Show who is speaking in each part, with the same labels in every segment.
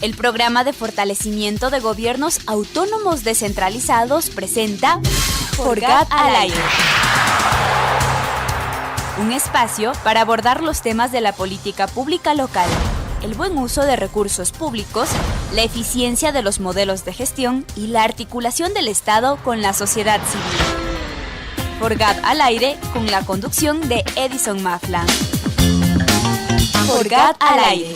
Speaker 1: El programa de fortalecimiento de gobiernos autónomos descentralizados presenta FORGAD al aire. Un espacio para abordar los temas de la política pública local, el buen uso de recursos públicos, la eficiencia de los modelos de gestión y la articulación del Estado con la sociedad civil. FORGAD al aire con la conducción de Edison Mafla. FORGAD al aire.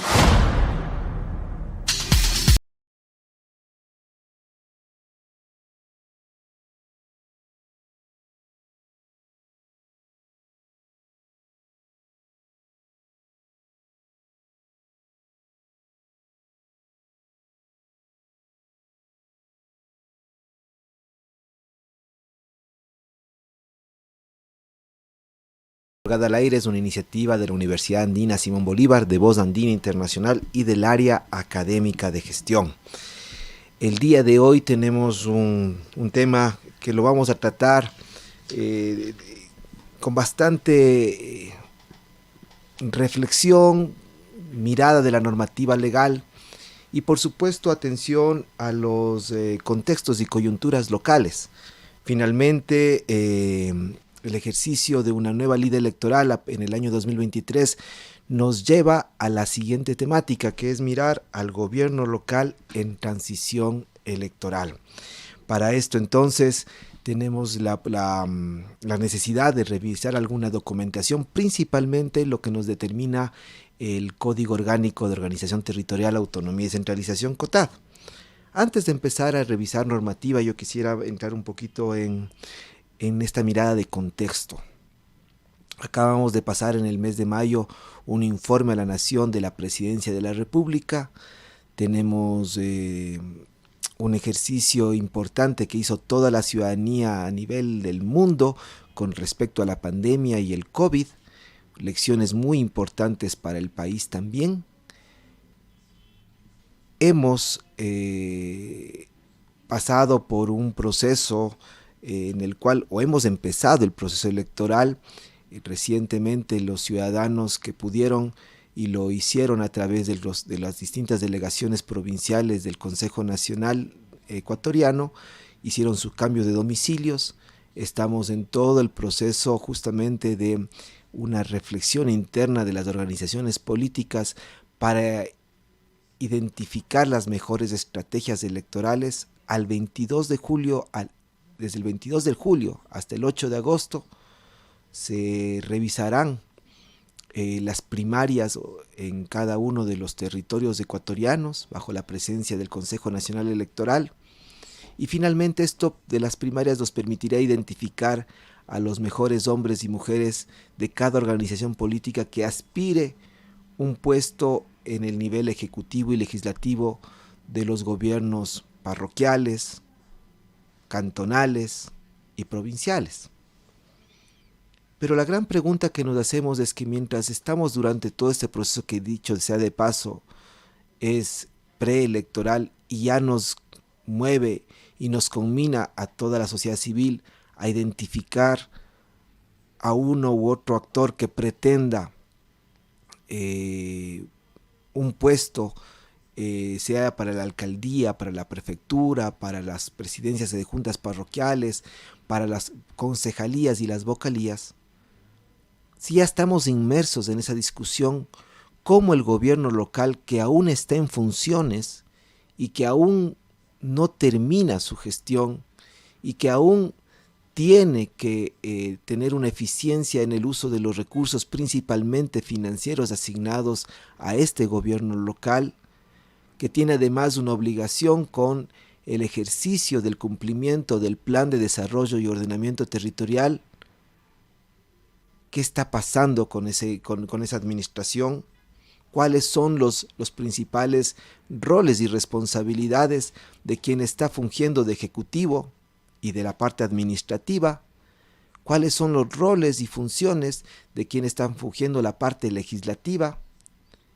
Speaker 2: FORGAD al aire es una iniciativa de la Universidad Andina Simón Bolívar, de Voz Andina Internacional y del área académica de gestión. El día de hoy tenemos un tema que lo vamos a tratar con bastante reflexión, mirada de la normativa legal y por supuesto atención a los contextos y coyunturas locales. Finalmente, el ejercicio de una nueva ley electoral en el año 2023 nos lleva a la siguiente temática, que es mirar al gobierno local en transición electoral. Para esto entonces tenemos la necesidad de revisar alguna documentación, principalmente lo que nos determina el Código Orgánico de Organización Territorial, Autonomía y Descentralización, COTAD. Antes de empezar a revisar normativa, yo quisiera entrar un poquito en esta mirada de contexto. Acabamos de pasar en el mes de mayo un informe a la Nación de la Presidencia de la República. Tenemos un ejercicio importante que hizo toda la ciudadanía a nivel del mundo con respecto a la pandemia y el COVID. Lecciones muy importantes para el país también. Hemos pasado por un proceso en el cual, o hemos empezado el proceso electoral. Recientemente los ciudadanos que pudieron y lo hicieron a través de las distintas delegaciones provinciales del Consejo Nacional Ecuatoriano hicieron su cambio de domicilios. Estamos en todo el proceso justamente de una reflexión interna de las organizaciones políticas para identificar las mejores estrategias electorales. Desde el 22 de julio hasta el 8 de agosto se revisarán las primarias en cada uno de los territorios ecuatorianos bajo la presencia del Consejo Nacional Electoral. Y finalmente esto de las primarias nos permitirá identificar a los mejores hombres y mujeres de cada organización política que aspire un puesto en el nivel ejecutivo y legislativo de los gobiernos parroquiales, cantonales y provinciales. Pero la gran pregunta que nos hacemos es que mientras estamos durante todo este proceso que, dicho sea de paso, es preelectoral y ya nos mueve y nos conmina a toda la sociedad civil a identificar a uno u otro actor que pretenda un puesto, sea para la alcaldía, para la prefectura, para las presidencias de juntas parroquiales, para las concejalías y las vocalías. Si ya estamos inmersos en esa discusión, ¿cómo el gobierno local, que aún está en funciones y que aún no termina su gestión y que aún tiene que tener una eficiencia en el uso de los recursos principalmente financieros asignados a este gobierno local, que tiene además una obligación con el ejercicio del cumplimiento del Plan de Desarrollo y Ordenamiento Territorial? ¿Qué está pasando con esa administración? ¿Cuáles son los principales roles y responsabilidades de quien está fungiendo de ejecutivo y de la parte administrativa? ¿Cuáles son los roles y funciones de quien están fungiendo la parte legislativa?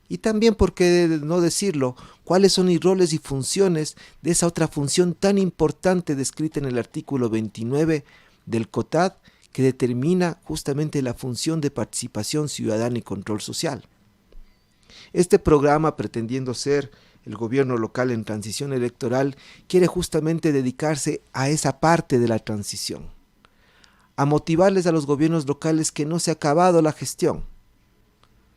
Speaker 2: Y también, por qué no decirlo, cuáles son los roles y funciones de esa otra función tan importante descrita en el artículo 29 del COTAD, que determina justamente la función de participación ciudadana y control social. Este programa, pretendiendo ser el gobierno local en transición electoral quiere justamente dedicarse a esa parte de la transición, a motivarles a los gobiernos locales que no se ha acabado la gestión,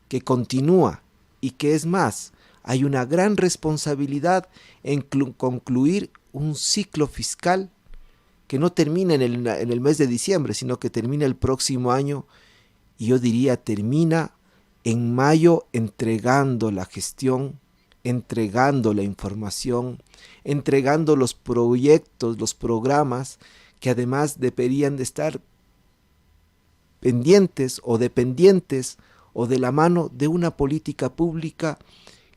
Speaker 2: que continúa y que es más, hay una gran responsabilidad en concluir un ciclo fiscal que no termina en el mes de diciembre, sino que termina el próximo año, y yo diría termina en mayo, entregando la gestión, entregando la información, entregando los proyectos, los programas, que además deberían de estar pendientes o dependientes o de la mano de una política pública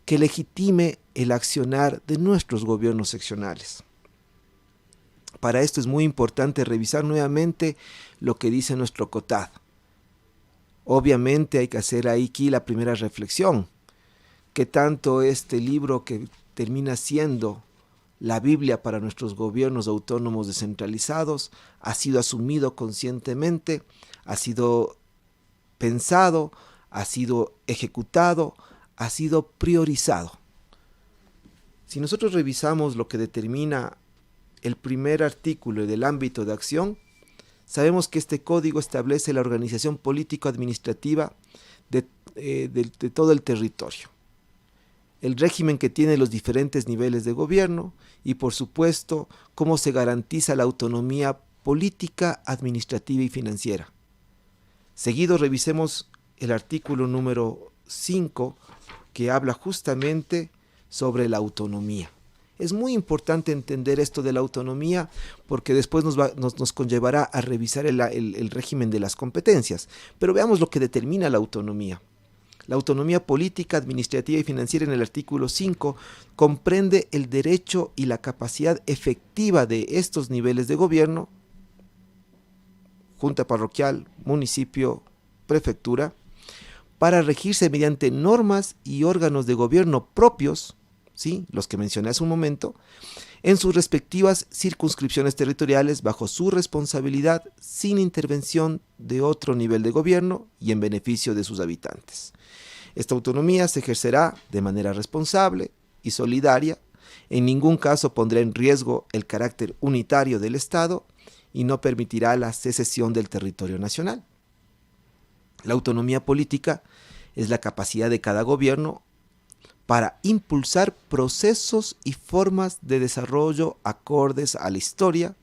Speaker 2: que legitime el accionar de nuestros gobiernos seccionales. Para esto es muy importante revisar nuevamente lo que dice nuestro COTAD. Obviamente hay que hacer aquí la primera reflexión, que tanto este libro que termina siendo la Biblia para nuestros gobiernos autónomos descentralizados ha sido asumido conscientemente, ha sido pensado, ha sido ejecutado, ha sido priorizado. Si nosotros revisamos lo que determina el primer artículo del ámbito de acción, sabemos que este código establece la organización político-administrativa de todo el territorio, el régimen que tiene los diferentes niveles de gobierno y, por supuesto, cómo se garantiza la autonomía política, administrativa y financiera. Seguido revisemos el artículo número 5, que habla justamente sobre la autonomía. Es muy importante entender esto de la autonomía porque después nos conllevará a revisar el régimen de las competencias. Pero veamos lo que determina la autonomía. La autonomía política, administrativa y financiera en el artículo 5 comprende el derecho y la capacidad efectiva de estos niveles de gobierno, junta parroquial, municipio, prefectura, para regirse mediante normas y órganos de gobierno propios, ¿sí?, los que mencioné hace un momento, en sus respectivas circunscripciones territoriales bajo su responsabilidad, sin intervención de otro nivel de gobierno y en beneficio de sus habitantes. Esta autonomía se ejercerá de manera responsable y solidaria, en ningún caso pondrá en riesgo el carácter unitario del Estado y no permitirá la secesión del territorio nacional. La autonomía política es la capacidad de cada gobierno para impulsar procesos y formas de desarrollo acordes a la historia,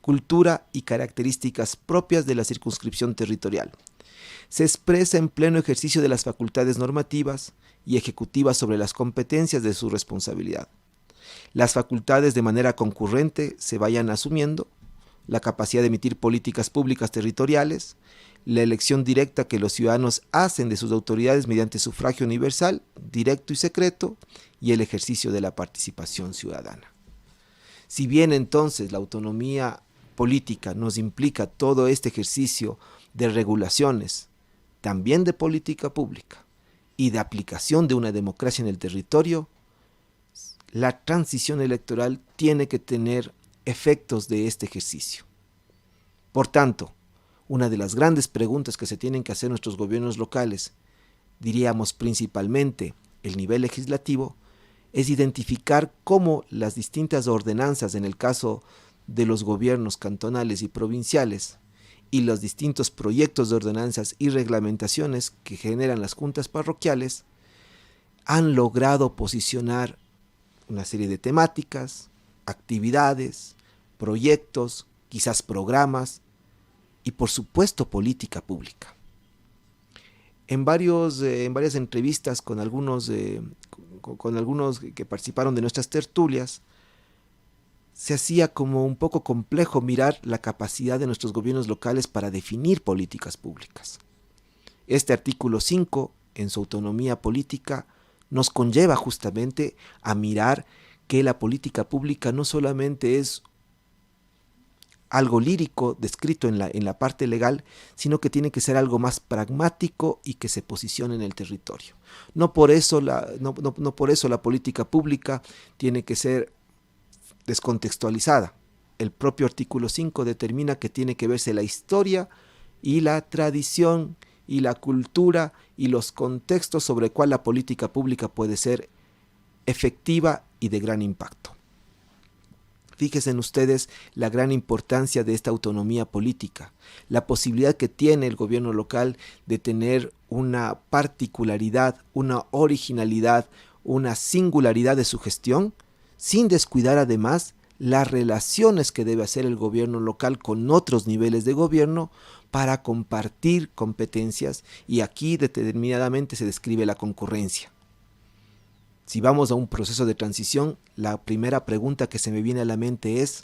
Speaker 2: cultura y características propias de la circunscripción territorial. Se expresa en pleno ejercicio de las facultades normativas y ejecutivas sobre las competencias de su responsabilidad. Las facultades de manera concurrente se vayan asumiendo, la capacidad de emitir políticas públicas territoriales, la elección directa que los ciudadanos hacen de sus autoridades mediante sufragio universal, directo y secreto, y el ejercicio de la participación ciudadana. Si bien entonces la autonomía política nos implica todo este ejercicio de regulaciones, también de política pública y de aplicación de una democracia en el territorio, la transición electoral tiene que tener efectos de este ejercicio. Por tanto, una de las grandes preguntas que se tienen que hacer nuestros gobiernos locales, diríamos principalmente el nivel legislativo, es identificar cómo las distintas ordenanzas, en el caso de los gobiernos cantonales y provinciales, y los distintos proyectos de ordenanzas y reglamentaciones que generan las juntas parroquiales, han logrado posicionar una serie de temáticas, actividades, proyectos, quizás programas y por supuesto política pública. En varias entrevistas con algunos que participaron de nuestras tertulias, se hacía como un poco complejo mirar la capacidad de nuestros gobiernos locales para definir políticas públicas. Este artículo 5, en su autonomía política, nos conlleva justamente a mirar que la política pública no solamente es algo lírico descrito en la parte legal, sino que tiene que ser algo más pragmático y que se posicione en el territorio. No por eso la política pública tiene que ser descontextualizada. El propio artículo 5 determina que tiene que verse la historia y la tradición y la cultura y los contextos sobre el cual la política pública puede ser efectiva y de gran impacto. Fíjense en ustedes la gran importancia de esta autonomía política, la posibilidad que tiene el gobierno local de tener una particularidad, una originalidad, una singularidad de su gestión, sin descuidar además las relaciones que debe hacer el gobierno local con otros niveles de gobierno para compartir competencias, y aquí determinadamente se describe la concurrencia. Si vamos a un proceso de transición, la primera pregunta que se me viene a la mente es: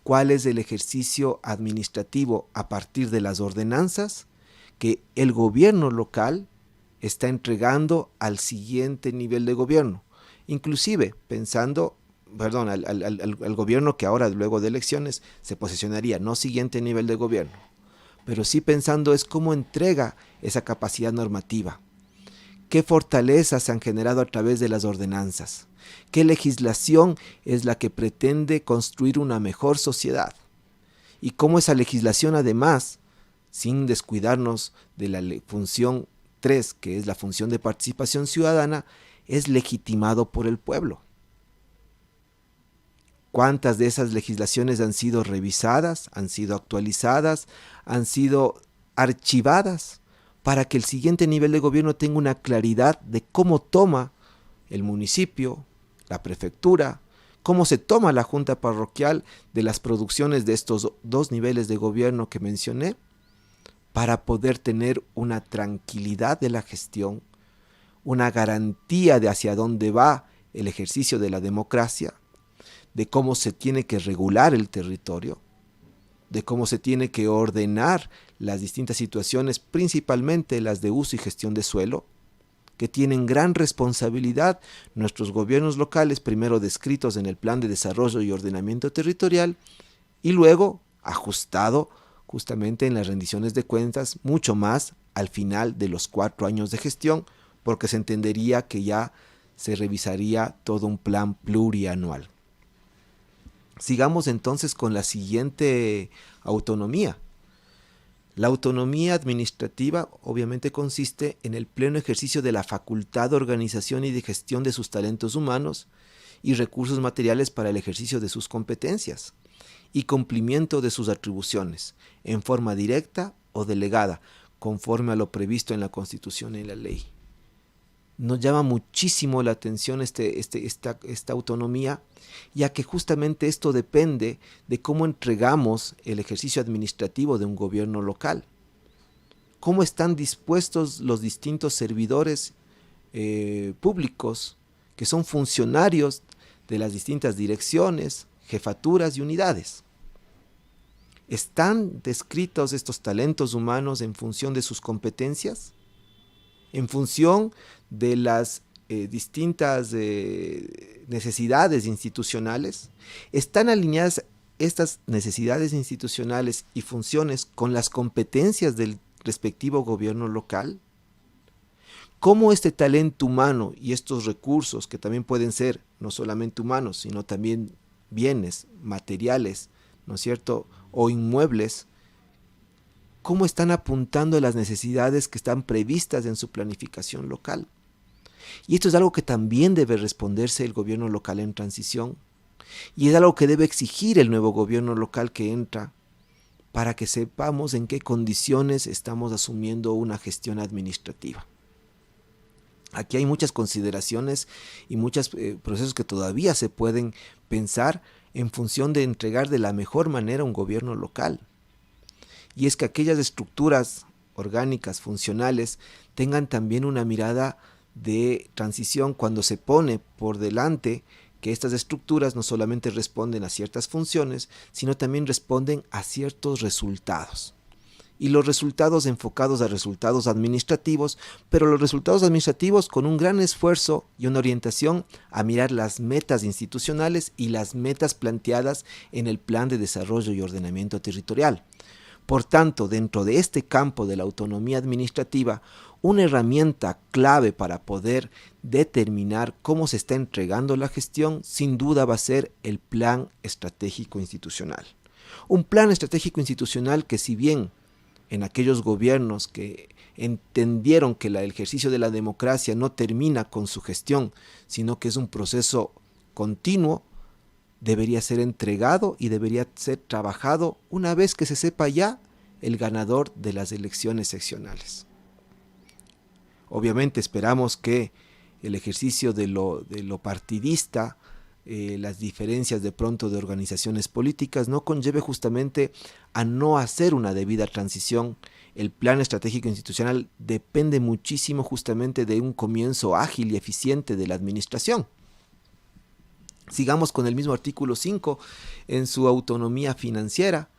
Speaker 2: ¿cuál es el ejercicio administrativo a partir de las ordenanzas que el gobierno local está entregando al siguiente nivel de gobierno? Inclusive pensando, al gobierno que ahora luego de elecciones se posicionaría, no siguiente nivel de gobierno, pero sí pensando es cómo entrega esa capacidad normativa. ¿Qué fortalezas se han generado a través de las ordenanzas? ¿Qué legislación es la que pretende construir una mejor sociedad? Y cómo esa legislación además, sin descuidarnos de la función 3, que es la función de participación ciudadana, es legitimado por el pueblo. ¿Cuántas de esas legislaciones han sido revisadas, han sido actualizadas, han sido archivadas para que el siguiente nivel de gobierno tenga una claridad de cómo toma el municipio, la prefectura, cómo se toma la junta parroquial de las producciones de estos dos niveles de gobierno que mencioné, para poder tener una tranquilidad de la gestión, una garantía de hacia dónde va el ejercicio de la democracia, de cómo se tiene que regular el territorio, de cómo se tiene que ordenar las distintas situaciones, principalmente las de uso y gestión de suelo, que tienen gran responsabilidad nuestros gobiernos locales, primero descritos en el Plan de Desarrollo y Ordenamiento Territorial, y luego ajustado justamente en las rendiciones de cuentas, mucho más al final de los 4 años de gestión, porque se entendería que ya se revisaría todo un plan plurianual. Sigamos entonces con la siguiente autonomía. La autonomía administrativa obviamente consiste en el pleno ejercicio de la facultad de organización y de gestión de sus talentos humanos y recursos materiales para el ejercicio de sus competencias y cumplimiento de sus atribuciones, en forma directa o delegada, conforme a lo previsto en la Constitución y la ley. Nos llama muchísimo la atención esta autonomía, ya que justamente esto depende de cómo entregamos el ejercicio administrativo de un gobierno local. Cómo están dispuestos los distintos servidores públicos, que son funcionarios de las distintas direcciones, jefaturas y unidades. ¿Están descritos estos talentos humanos en función de sus competencias? ¿En función de las distintas necesidades institucionales? ¿Están alineadas estas necesidades institucionales y funciones con las competencias del respectivo gobierno local? ¿Cómo este talento humano y estos recursos, que también pueden ser no solamente humanos, sino también bienes, materiales, ¿no es cierto?, o inmuebles, cómo están apuntando a las necesidades que están previstas en su planificación local? Y esto es algo que también debe responderse el gobierno local en transición, y es algo que debe exigir el nuevo gobierno local que entra, para que sepamos en qué condiciones estamos asumiendo una gestión administrativa. Aquí hay muchas consideraciones y muchos procesos que todavía se pueden pensar en función de entregar de la mejor manera un gobierno local. Y es que aquellas estructuras orgánicas, funcionales, tengan también una mirada de transición cuando se pone por delante que estas estructuras no solamente responden a ciertas funciones, sino también responden a ciertos resultados. Y los resultados enfocados a resultados administrativos, pero los resultados administrativos con un gran esfuerzo y una orientación a mirar las metas institucionales y las metas planteadas en el Plan de Desarrollo y Ordenamiento Territorial. Por tanto, dentro de este campo de la autonomía administrativa, una herramienta clave para poder determinar cómo se está entregando la gestión, sin duda va a ser el Plan Estratégico Institucional. Un plan estratégico institucional que, si bien en aquellos gobiernos que entendieron que el ejercicio de la democracia no termina con su gestión, sino que es un proceso continuo, debería ser entregado y debería ser trabajado una vez que se sepa ya el ganador de las elecciones seccionales. Obviamente esperamos que el ejercicio de lo partidista, las diferencias de pronto de organizaciones políticas no conlleve justamente a no hacer una debida transición. El plan estratégico institucional depende muchísimo justamente de un comienzo ágil y eficiente de la administración. Sigamos con el mismo artículo 5 en su autonomía financiera,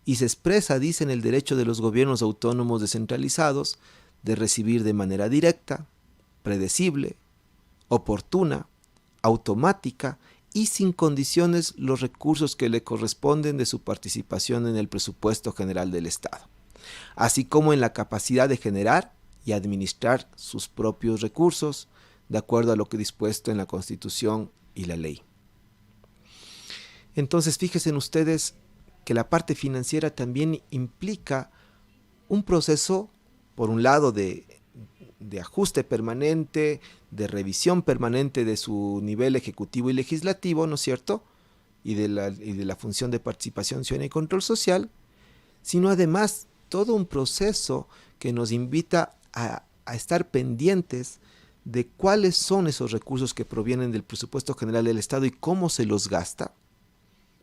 Speaker 2: y se expresa, dice, en el derecho de los gobiernos autónomos descentralizados de recibir de manera directa, predecible, oportuna, automática y sin condiciones los recursos que le corresponden de su participación en el presupuesto general del Estado, así como en la capacidad de generar y administrar sus propios recursos, de acuerdo a lo que dispuesto en la Constitución y la ley. Entonces, fíjense ustedes que la parte financiera también implica un proceso, por un lado, de ajuste permanente, de revisión permanente de su nivel ejecutivo y legislativo, ¿no es cierto?, y de la función de participación ciudadana y control social, sino además todo un proceso que nos invita a estar pendientes de cuáles son esos recursos que provienen del presupuesto general del Estado y cómo se los gasta,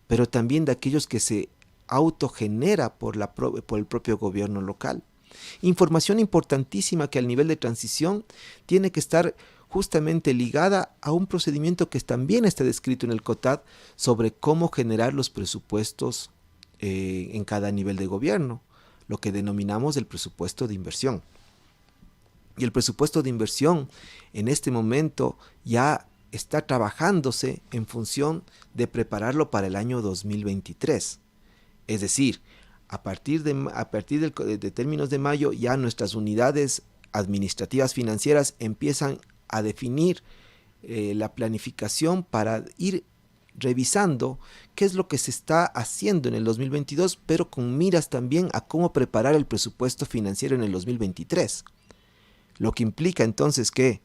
Speaker 2: pero también de aquellos que se autogenera por el propio gobierno local. Información importantísima que al nivel de transición tiene que estar justamente ligada a un procedimiento que también está descrito en el COTAD sobre cómo generar los presupuestos en cada nivel de gobierno, lo que denominamos el presupuesto de inversión. Y el presupuesto de inversión en este momento ya está trabajándose en función de prepararlo para el año 2023. Es decir, a partir de términos de mayo ya nuestras unidades administrativas financieras empiezan a definir la planificación para ir revisando qué es lo que se está haciendo en el 2022, pero con miras también a cómo preparar el presupuesto financiero en el 2023. Lo que implica entonces que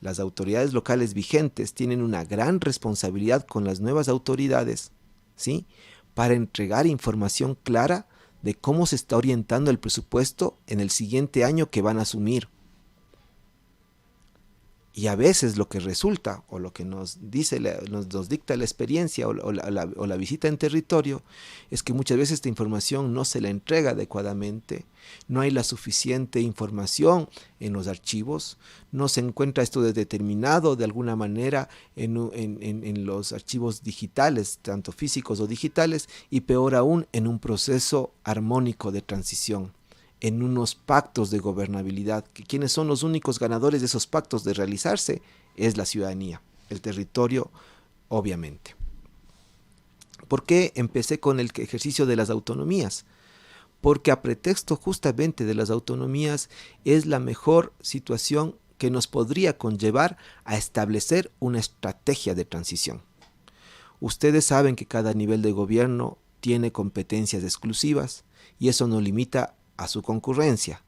Speaker 2: las autoridades locales vigentes tienen una gran responsabilidad con las nuevas autoridades, ¿sí?, para entregar información clara de cómo se está orientando el presupuesto en el siguiente año que van a asumir. Y a veces lo que resulta, o lo que nos dicta la experiencia o la visita en territorio, es que muchas veces esta información no se la entrega adecuadamente, no hay la suficiente información en los archivos, no se encuentra esto determinado de alguna manera en los archivos digitales, tanto físicos o digitales, y peor aún en un proceso armónico de transición, en unos pactos de gobernabilidad, que quienes son los únicos ganadores de esos pactos de realizarse es la ciudadanía, el territorio, obviamente. ¿Por qué empecé con el ejercicio de las autonomías? Porque a pretexto justamente de las autonomías es la mejor situación que nos podría conllevar a establecer una estrategia de transición. Ustedes saben que cada nivel de gobierno tiene competencias exclusivas y eso no limita a su concurrencia,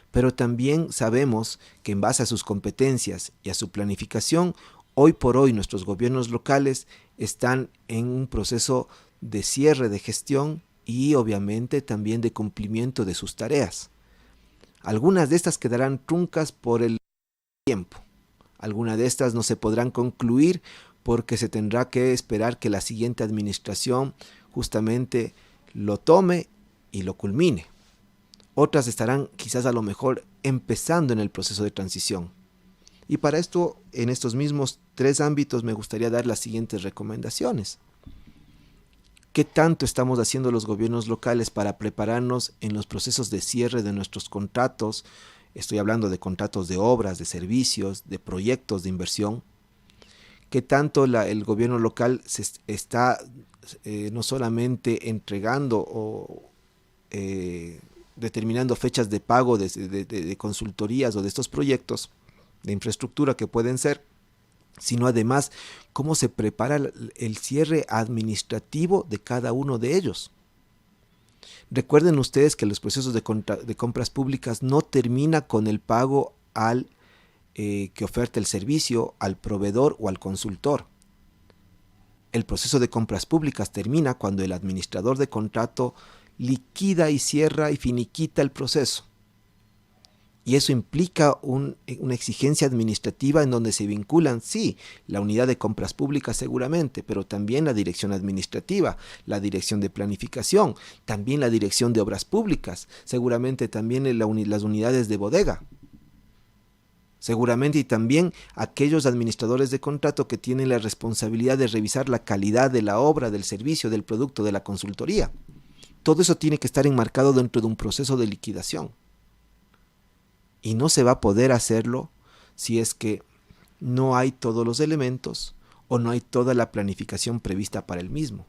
Speaker 2: pero también sabemos que en base a sus competencias y a su planificación, hoy por hoy nuestros gobiernos locales están en un proceso de cierre de gestión y obviamente también de cumplimiento de sus tareas. Algunas de estas quedarán truncas por el tiempo, algunas de estas no se podrán concluir porque se tendrá que esperar que la siguiente administración justamente lo tome y lo culmine. Otras estarán quizás a lo mejor empezando en el proceso de transición. Y para esto, en estos mismos 3 ámbitos me gustaría dar las siguientes recomendaciones. ¿Qué tanto estamos haciendo los gobiernos locales para prepararnos en los procesos de cierre de nuestros contratos? Estoy hablando de contratos de obras, de servicios, de proyectos de inversión. ¿Qué tanto el gobierno local se está no solamente entregando o determinando fechas de pago de consultorías o de estos proyectos de infraestructura que pueden ser, sino además cómo se prepara el cierre administrativo de cada uno de ellos? Recuerden ustedes que los procesos de compras públicas no termina con el pago al que oferta el servicio, al proveedor o al consultor. El proceso de compras públicas termina cuando el administrador de contrato liquida y cierra y finiquita el proceso. Y eso implica una exigencia administrativa en donde se vinculan, sí, la unidad de compras públicas seguramente, pero también la dirección administrativa, la dirección de planificación, también la dirección de obras públicas, seguramente también las unidades de bodega. Seguramente y también aquellos administradores de contrato que tienen la responsabilidad de revisar la calidad de la obra, del servicio, del producto, de la consultoría. Todo eso tiene que estar enmarcado dentro de un proceso de liquidación. Y no se va a poder hacerlo si es que no hay todos los elementos o no hay toda la planificación prevista para el mismo.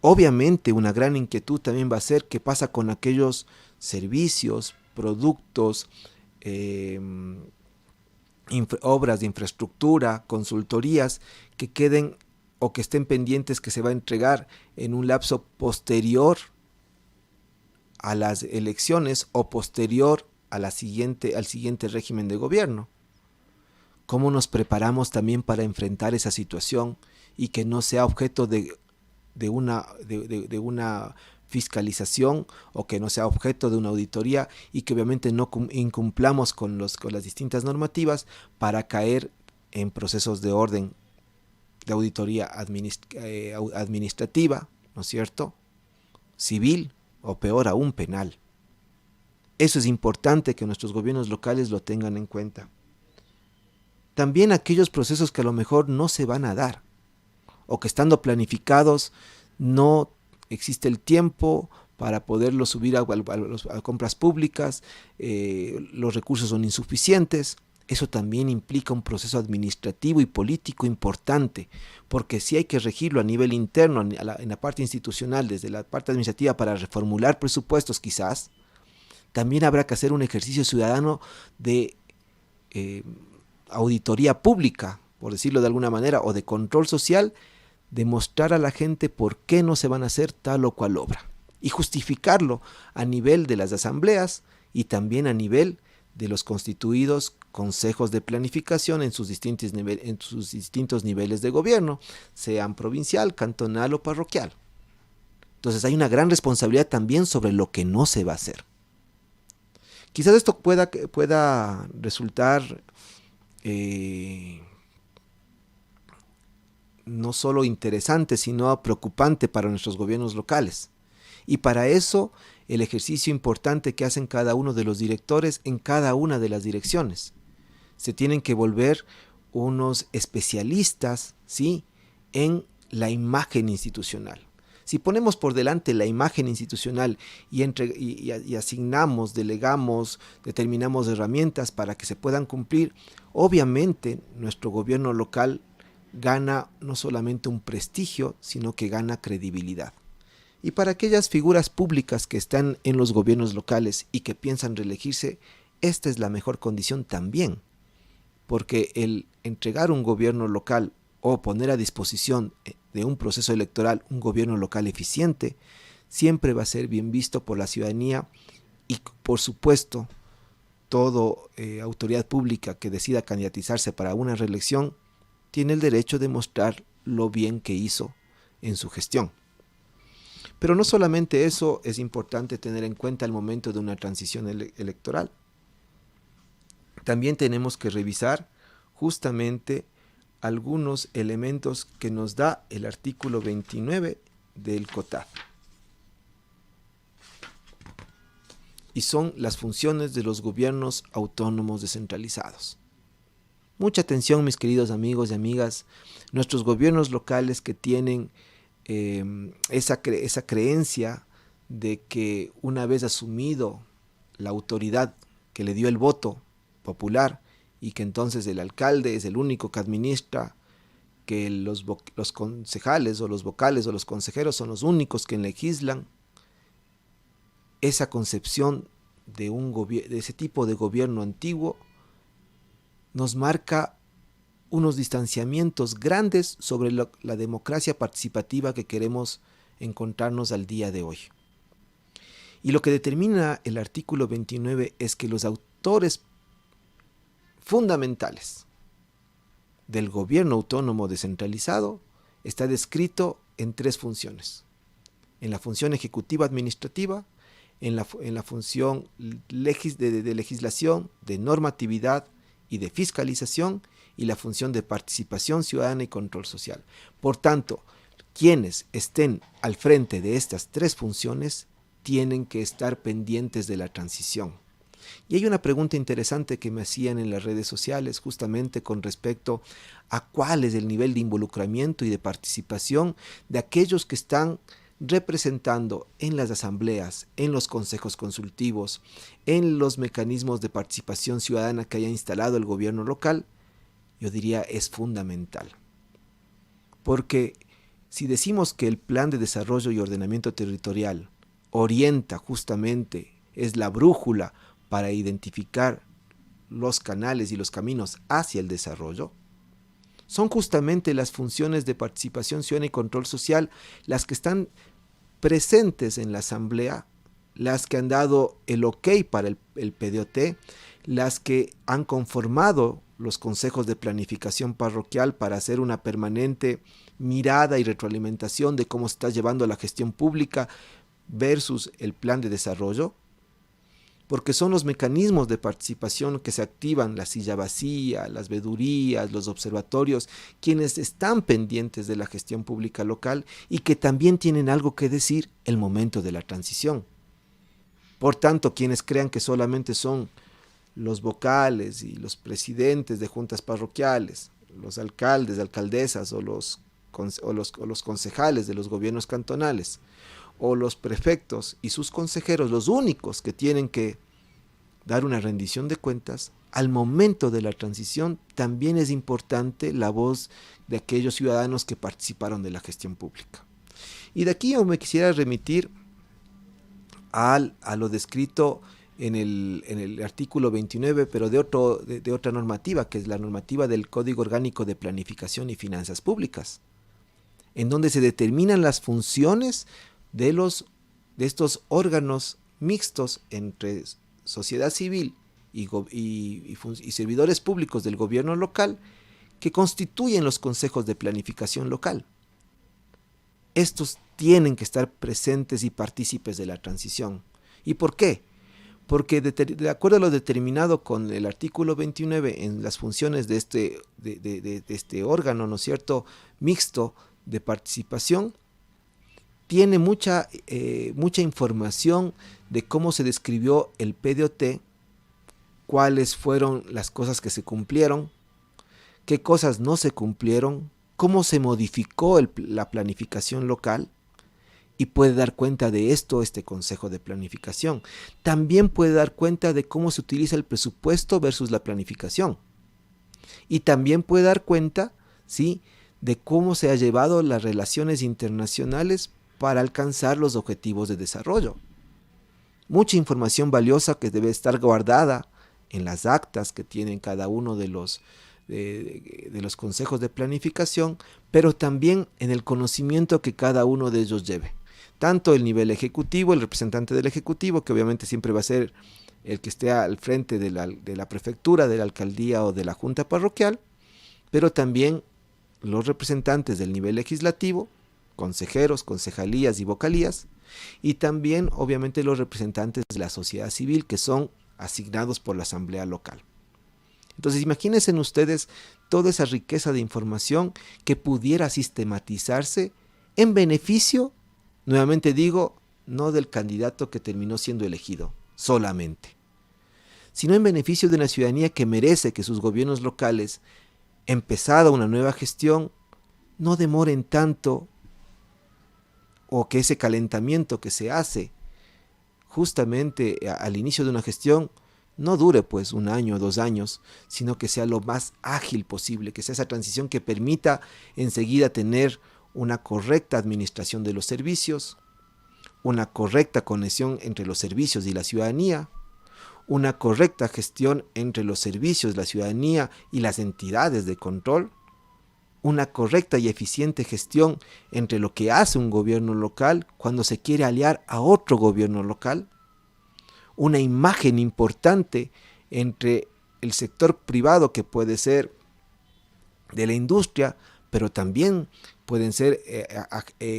Speaker 2: Obviamente una gran inquietud también va a ser qué pasa con aquellos servicios, productos, obras de infraestructura, consultorías que queden o que estén pendientes que se va a entregar en un lapso posterior a las elecciones o posterior al siguiente régimen de gobierno. ¿Cómo nos preparamos también para enfrentar esa situación y que no sea objeto de una fiscalización o que no sea objeto de una auditoría y que obviamente no incumplamos con las distintas normativas para caer en procesos de orden de auditoría administrativa, ¿no es cierto?, civil o peor aún penal? Eso es importante que nuestros gobiernos locales lo tengan en cuenta. También aquellos procesos que a lo mejor no se van a dar o que estando planificados no existe el tiempo para poderlos subir a compras públicas, los recursos son insuficientes. Eso también implica un proceso administrativo y político importante, porque si hay que regirlo a nivel interno, en la parte institucional, desde la parte administrativa para reformular presupuestos quizás, también habrá que hacer un ejercicio ciudadano de auditoría pública, por decirlo de alguna manera, o de control social, de mostrar a la gente por qué no se van a hacer tal o cual obra y justificarlo a nivel de las asambleas y también a nivel de los constituidos consejos de planificación en sus distintos niveles de gobierno, sean provincial, cantonal o parroquial. Entonces hay una gran responsabilidad también sobre lo que no se va a hacer. Quizás esto pueda resultar no solo interesante, sino preocupante para nuestros gobiernos locales. Y para eso, el ejercicio importante que hacen cada uno de los directores en cada una de las direcciones. Se tienen que volver unos especialistas, ¿sí?, en la imagen institucional. Si ponemos por delante la imagen institucional y asignamos, delegamos, determinamos herramientas para que se puedan cumplir, obviamente nuestro gobierno local gana no solamente un prestigio, sino que gana credibilidad. Y para aquellas figuras públicas que están en los gobiernos locales y que piensan reelegirse, esta es la mejor condición también, porque el entregar un gobierno local o poner a disposición de un proceso electoral un gobierno local eficiente, siempre va a ser bien visto por la ciudadanía y, por supuesto, toda autoridad pública que decida candidatizarse para una reelección tiene el derecho de mostrar lo bien que hizo en su gestión. Pero no solamente eso es importante tener en cuenta al momento de una transición electoral. También tenemos que revisar justamente algunos elementos que nos da el artículo 29 del COTAD. Y son las funciones de los gobiernos autónomos descentralizados. Mucha atención, mis queridos amigos y amigas. Nuestros gobiernos locales que tienen esa creencia de que una vez asumido la autoridad que le dio el voto popular y que entonces el alcalde es el único que administra, que los concejales o los vocales o los consejeros son los únicos que legislan, esa concepción de ese tipo de gobierno antiguo nos marca unos distanciamientos grandes sobre la democracia participativa que queremos encontrarnos al día de hoy. Y lo que determina el artículo 29 es que los autores fundamentales del gobierno autónomo descentralizado está descrito en 3 funciones: en la función ejecutiva administrativa, en la función de legislación, de normatividad y de fiscalización, y la función de participación ciudadana y control social. Por tanto, quienes estén al frente de estas 3 funciones tienen que estar pendientes de la transición. Y hay una pregunta interesante que me hacían en las redes sociales justamente con respecto a cuál es el nivel de involucramiento y de participación de aquellos que están representando en las asambleas, en los consejos consultivos, en los mecanismos de participación ciudadana que haya instalado el gobierno local. Yo diría es fundamental. Porque si decimos que el plan de desarrollo y ordenamiento territorial orienta justamente, es la brújula para identificar los canales y los caminos hacia el desarrollo, son justamente las funciones de participación ciudadana y control social las que están presentes en la asamblea, las que han dado el ok para el PDOT, las que han conformado los consejos de planificación parroquial para hacer una permanente mirada y retroalimentación de cómo se está llevando la gestión pública versus el plan de desarrollo, porque son los mecanismos de participación que se activan, la silla vacía, las vedurías, los observatorios, quienes están pendientes de la gestión pública local y que también tienen algo que decir el momento de la transición. Por tanto, quienes crean que solamente son los vocales y los presidentes de juntas parroquiales, los alcaldes, alcaldesas o los concejales de los gobiernos cantonales, o los prefectos y sus consejeros, los únicos que tienen que dar una rendición de cuentas, al momento de la transición también es importante la voz de aquellos ciudadanos que participaron de la gestión pública. Y de aquí yo me quisiera remitir a lo descrito en el artículo 29, pero de otra normativa, que es la normativa del Código Orgánico de Planificación y Finanzas Públicas, en donde se determinan las funciones de estos órganos mixtos entre sociedad civil y servidores públicos del gobierno local que constituyen los consejos de planificación local. Estos tienen que estar presentes y partícipes de la transición. ¿Y por qué? Porque de acuerdo a lo determinado con el artículo 29 en las funciones de este órgano, ¿no es cierto?, mixto de participación, tiene mucha información de cómo se describió el PDOT, cuáles fueron las cosas que se cumplieron, qué cosas no se cumplieron, cómo se modificó la planificación local, y puede dar cuenta de esto este Consejo de Planificación. También puede dar cuenta de cómo se utiliza el presupuesto versus la planificación. Y también puede dar cuenta, ¿sí?, de cómo se han llevado las relaciones internacionales para alcanzar los objetivos de desarrollo. Mucha información valiosa que debe estar guardada en las actas que tienen cada uno de los consejos de planificación, pero también en el conocimiento que cada uno de ellos lleve. Tanto el nivel ejecutivo, el representante del ejecutivo, que obviamente siempre va a ser el que esté al frente de la prefectura, de la alcaldía o de la junta parroquial, pero también los representantes del nivel legislativo, consejeros, concejalías y vocalías, y también obviamente los representantes de la sociedad civil que son asignados por la asamblea local. Entonces imagínense ustedes toda esa riqueza de información que pudiera sistematizarse en beneficio, nuevamente digo, no del candidato que terminó siendo elegido solamente, sino en beneficio de una ciudadanía que merece que sus gobiernos locales, empezada una nueva gestión, no demoren tanto, o que ese calentamiento que se hace justamente al inicio de una gestión no dure pues 1 año o 2 años, sino que sea lo más ágil posible, que sea esa transición que permita enseguida tener una correcta administración de los servicios, una correcta conexión entre los servicios y la ciudadanía, una correcta gestión entre los servicios, la ciudadanía y las entidades de control, una correcta y eficiente gestión entre lo que hace un gobierno local cuando se quiere aliar a otro gobierno local, una imagen importante entre el sector privado, que puede ser de la industria, pero también pueden ser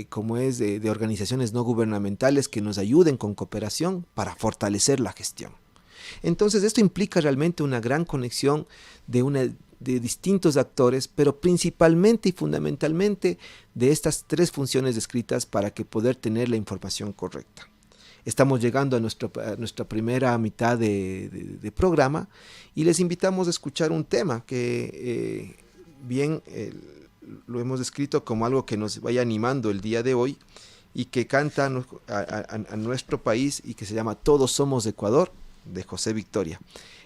Speaker 2: como es de organizaciones no gubernamentales que nos ayuden con cooperación para fortalecer la gestión. Entonces esto implica realmente una gran conexión de distintos actores, pero principalmente y fundamentalmente de estas tres funciones descritas para que poder tener la información correcta. Estamos llegando a nuestra primera mitad de programa y les invitamos a escuchar un tema que lo hemos descrito como algo que nos vaya animando el día de hoy y que canta a nuestro país y que se llama Todos Somos Ecuador, de José Victoria.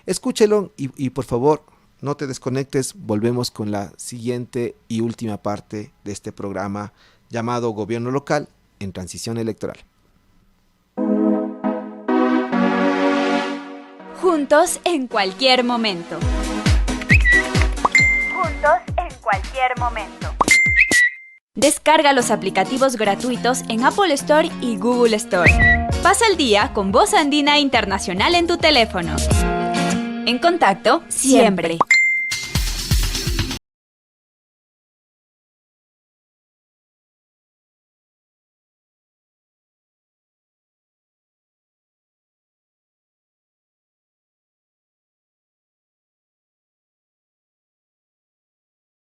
Speaker 2: Escúchelo y por favor no te desconectes, volvemos con la siguiente y última parte de este programa llamado Gobierno Local en Transición Electoral.
Speaker 1: Juntos en cualquier momento. Juntos en cualquier momento. Descarga los aplicativos gratuitos en Apple Store y Google Store. Pasa el día con Voz Andina Internacional en tu teléfono. En contacto siempre.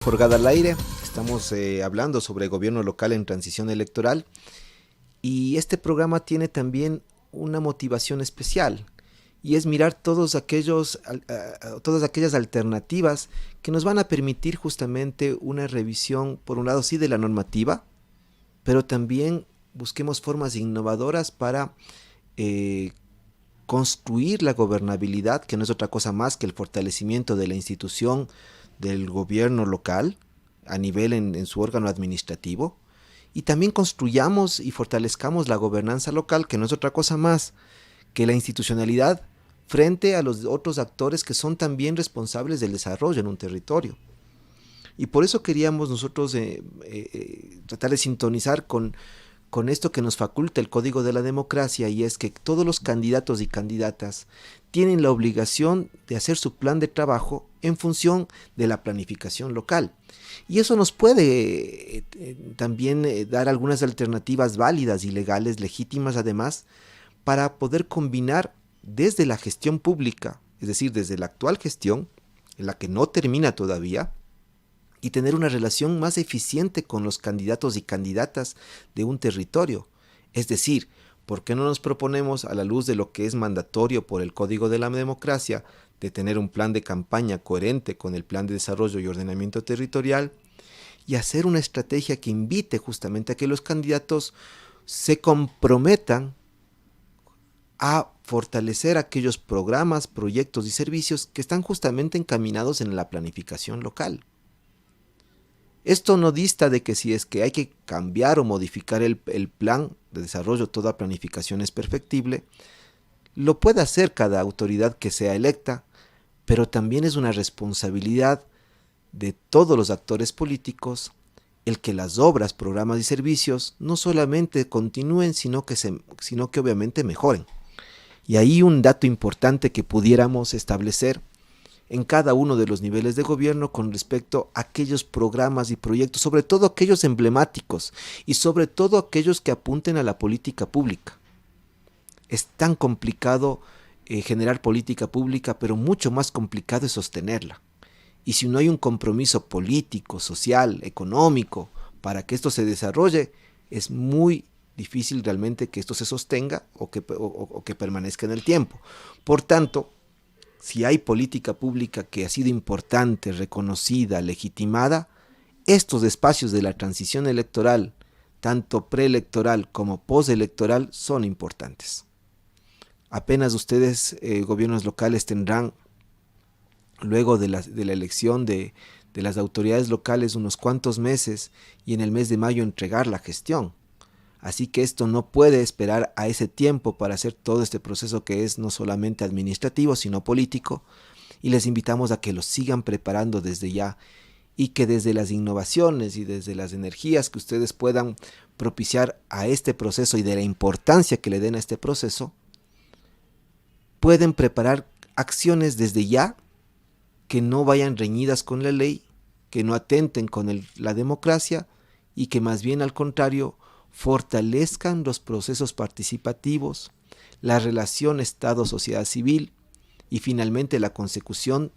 Speaker 2: Jorgada al aire, estamos hablando sobre gobierno local en transición electoral y este programa tiene también una motivación especial y es mirar todas aquellas alternativas que nos van a permitir justamente una revisión, por un lado sí de la normativa, pero también busquemos formas innovadoras para construir la gobernabilidad, que no es otra cosa más que el fortalecimiento de la institución del gobierno local a nivel en su órgano administrativo, y también construyamos y fortalezcamos la gobernanza local, que no es otra cosa más que la institucionalidad frente a los otros actores que son también responsables del desarrollo en un territorio. Y por eso queríamos nosotros tratar de sintonizar con esto que nos faculta el Código de la Democracia, y es que todos los candidatos y candidatas tienen la obligación de hacer su plan de trabajo en función de la planificación local. Y eso nos puede también dar algunas alternativas válidas y legales, legítimas además, para poder combinar desde la gestión pública, es decir, desde la actual gestión, en la que no termina todavía, y tener una relación más eficiente con los candidatos y candidatas de un territorio. Es decir, ¿por qué no nos proponemos, a la luz de lo que es mandatorio por el Código de la Democracia, de tener un plan de campaña coherente con el Plan de Desarrollo y Ordenamiento Territorial, y hacer una estrategia que invite justamente a que los candidatos se comprometan a fortalecer aquellos programas, proyectos y servicios que están justamente encaminados en la planificación local? Esto no dista de que si es que hay que cambiar o modificar el plan de desarrollo, toda planificación es perfectible, lo puede hacer cada autoridad que sea electa, pero también es una responsabilidad de todos los actores políticos el que las obras, programas y servicios no solamente continúen, sino que obviamente mejoren. Y ahí un dato importante que pudiéramos establecer en cada uno de los niveles de gobierno con respecto a aquellos programas y proyectos, sobre todo aquellos emblemáticos y sobre todo aquellos que apunten a la política pública. Es tan complicado generar política pública, pero mucho más complicado es sostenerla. Y si no hay un compromiso político, social, económico para que esto se desarrolle, es muy difícil realmente que esto se sostenga o que permanezca en el tiempo. Por tanto, si hay política pública que ha sido importante, reconocida, legitimada, estos espacios de la transición electoral, tanto preelectoral como postelectoral, son importantes. Apenas ustedes, gobiernos locales, tendrán, luego de la elección de las autoridades locales, unos cuantos meses, y en el mes de mayo entregar la gestión. Así que esto no puede esperar a ese tiempo para hacer todo este proceso que es no solamente administrativo, sino político, y les invitamos a que lo sigan preparando desde ya, y que desde las innovaciones y desde las energías que ustedes puedan propiciar a este proceso y de la importancia que le den a este proceso, pueden preparar acciones desde ya que no vayan reñidas con la ley, que no atenten con la democracia y que más bien al contrario fortalezcan los procesos participativos, la relación Estado-sociedad civil y finalmente la consecución,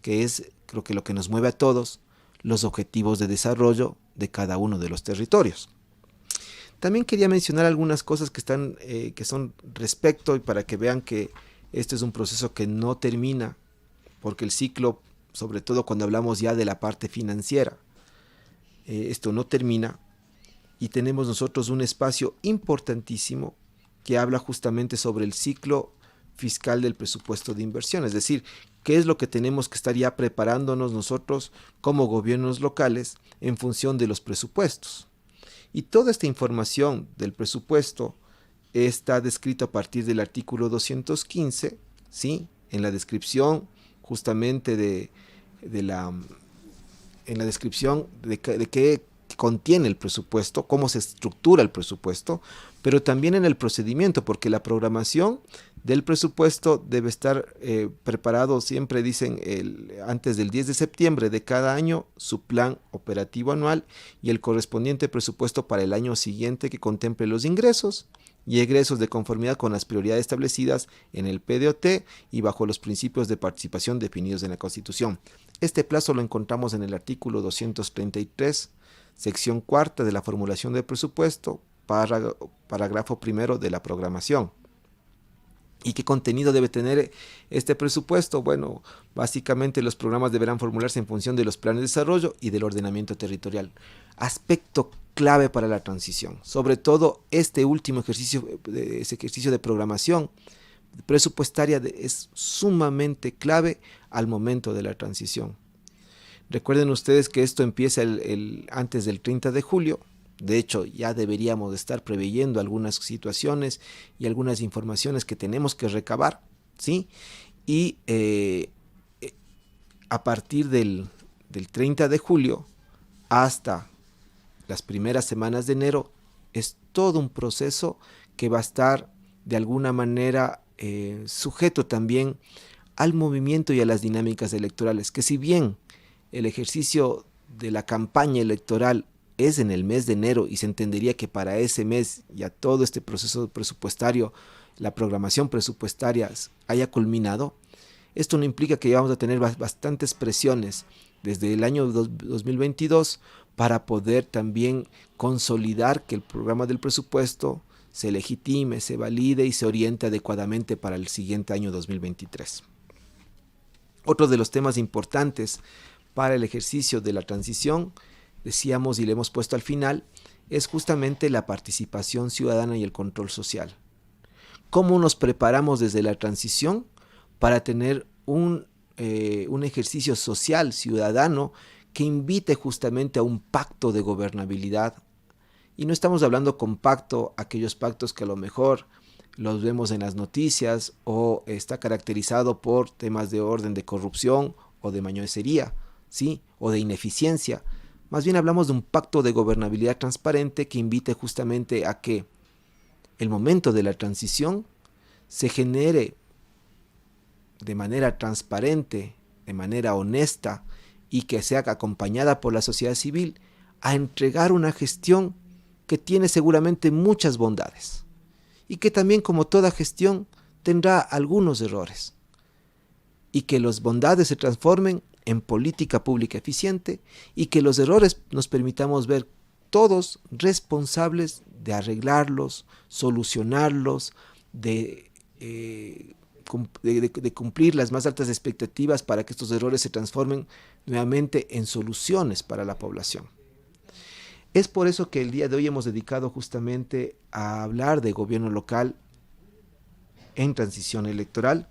Speaker 2: que es creo que lo que nos mueve a todos, los objetivos de desarrollo de cada uno de los territorios. También quería mencionar algunas cosas que son respecto y para que vean que este es un proceso que no termina, porque el ciclo, sobre todo cuando hablamos ya de la parte financiera, esto no termina y tenemos nosotros un espacio importantísimo que habla justamente sobre el ciclo fiscal del presupuesto de inversión, es decir, qué es lo que tenemos que estar ya preparándonos nosotros como gobiernos locales en función de los presupuestos. Y toda esta información del presupuesto está descrita a partir del artículo 215, ¿sí? En la descripción justamente en la descripción de qué contiene el presupuesto, cómo se estructura el presupuesto, pero también en el procedimiento, porque la programación del presupuesto debe estar preparado, siempre dicen, antes del 10 de septiembre de cada año, su plan operativo anual y el correspondiente presupuesto para el año siguiente que contemple los ingresos y egresos de conformidad con las prioridades establecidas en el PDOT y bajo los principios de participación definidos en la Constitución. Este plazo lo encontramos en el artículo 233, sección cuarta de la formulación del presupuesto, parágrafo primero de la programación. ¿Y qué contenido debe tener este presupuesto? Bueno, básicamente los programas deberán formularse en función de los planes de desarrollo y del ordenamiento territorial. Aspecto clave para la transición, sobre todo este último ejercicio, ese ejercicio de programación presupuestaria es sumamente clave al momento de la transición. Recuerden ustedes que esto empieza antes del 30 de julio. De hecho, ya deberíamos estar preveyendo algunas situaciones y algunas informaciones que tenemos que recabar, ¿sí? Y a partir del 30 de julio hasta las primeras semanas de enero es todo un proceso que va a estar de alguna manera sujeto también al movimiento y a las dinámicas electorales, que si bien el ejercicio de la campaña electoral es en el mes de enero y se entendería que para ese mes ya todo este proceso presupuestario, la programación presupuestaria haya culminado, esto no implica que vamos a tener bastantes presiones desde el año 2022 para poder también consolidar que el programa del presupuesto se legitime, se valide y se oriente adecuadamente para el siguiente año 2023. Otro de los temas importantes para el ejercicio de la transición, decíamos y le hemos puesto al final, es justamente la participación ciudadana y el control social. ¿Cómo nos preparamos desde la transición para tener un ejercicio social, ciudadano, que invite justamente a un pacto de gobernabilidad? Y no estamos hablando con pacto, aquellos pactos que a lo mejor los vemos en las noticias o está caracterizado por temas de orden de corrupción o de mañosería, ¿sí? O de ineficiencia. Más bien hablamos de un pacto de gobernabilidad transparente que invite justamente a que el momento de la transición se genere de manera transparente, de manera honesta y que sea acompañada por la sociedad civil a entregar una gestión que tiene seguramente muchas bondades y que también, como toda gestión, tendrá algunos errores y que las bondades se transformen en política pública eficiente y que los errores nos permitamos ver todos responsables de arreglarlos, solucionarlos, de cumplir las más altas expectativas para que estos errores se transformen nuevamente en soluciones para la población. Es por eso que el día de hoy hemos dedicado justamente a hablar de gobierno local en transición electoral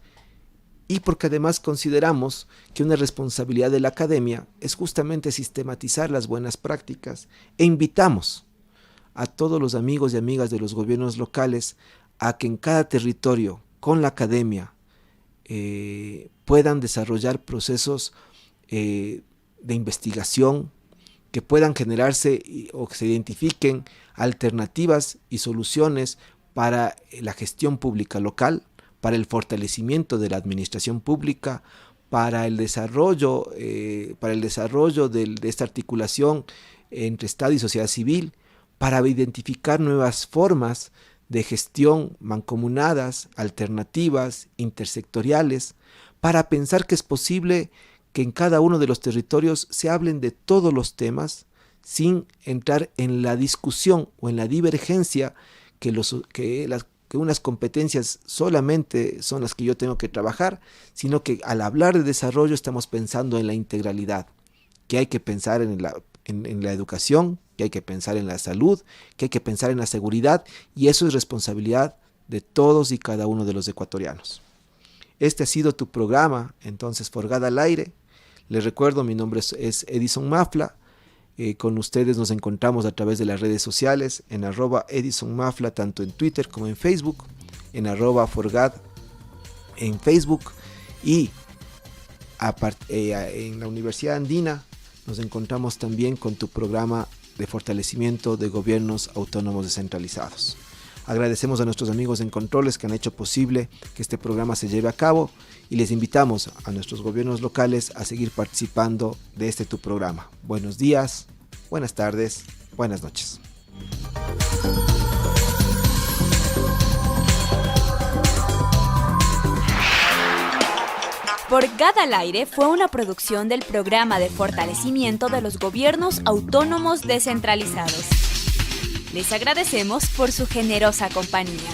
Speaker 2: y porque además consideramos que una responsabilidad de la academia es justamente sistematizar las buenas prácticas e invitamos a todos los amigos y amigas de los gobiernos locales a que en cada territorio con la academia puedan desarrollar procesos de investigación, que puedan generarse o que se identifiquen alternativas y soluciones para la gestión pública local, para el fortalecimiento de la administración pública, para el desarrollo de esta articulación entre Estado y sociedad civil, para identificar nuevas formas de gestión mancomunadas, alternativas, intersectoriales, para pensar que es posible que en cada uno de los territorios se hablen de todos los temas sin entrar en la discusión o en la divergencia que unas competencias solamente son las que yo tengo que trabajar, sino que al hablar de desarrollo estamos pensando en la integralidad, que hay que pensar en la educación, que hay que pensar en la salud, que hay que pensar en la seguridad, y eso es responsabilidad de todos y cada uno de los ecuatorianos. Este ha sido tu programa, entonces, Forgada al Aire. Les recuerdo, mi nombre es Edison Mafla. Con ustedes nos encontramos a través de las redes sociales, en @EdisonMafla, tanto en Twitter como en Facebook, en @Forgad en Facebook, y en la Universidad Andina nos encontramos también con tu programa de fortalecimiento de gobiernos autónomos descentralizados. Agradecemos a nuestros amigos en controles que han hecho posible que este programa se lleve a cabo, y les invitamos a nuestros gobiernos locales a seguir participando de este tu programa. Buenos días, buenas tardes, buenas noches.
Speaker 1: Forgada al Aire fue una producción del Programa de Fortalecimiento de los Gobiernos Autónomos Descentralizados. Les agradecemos por su generosa compañía.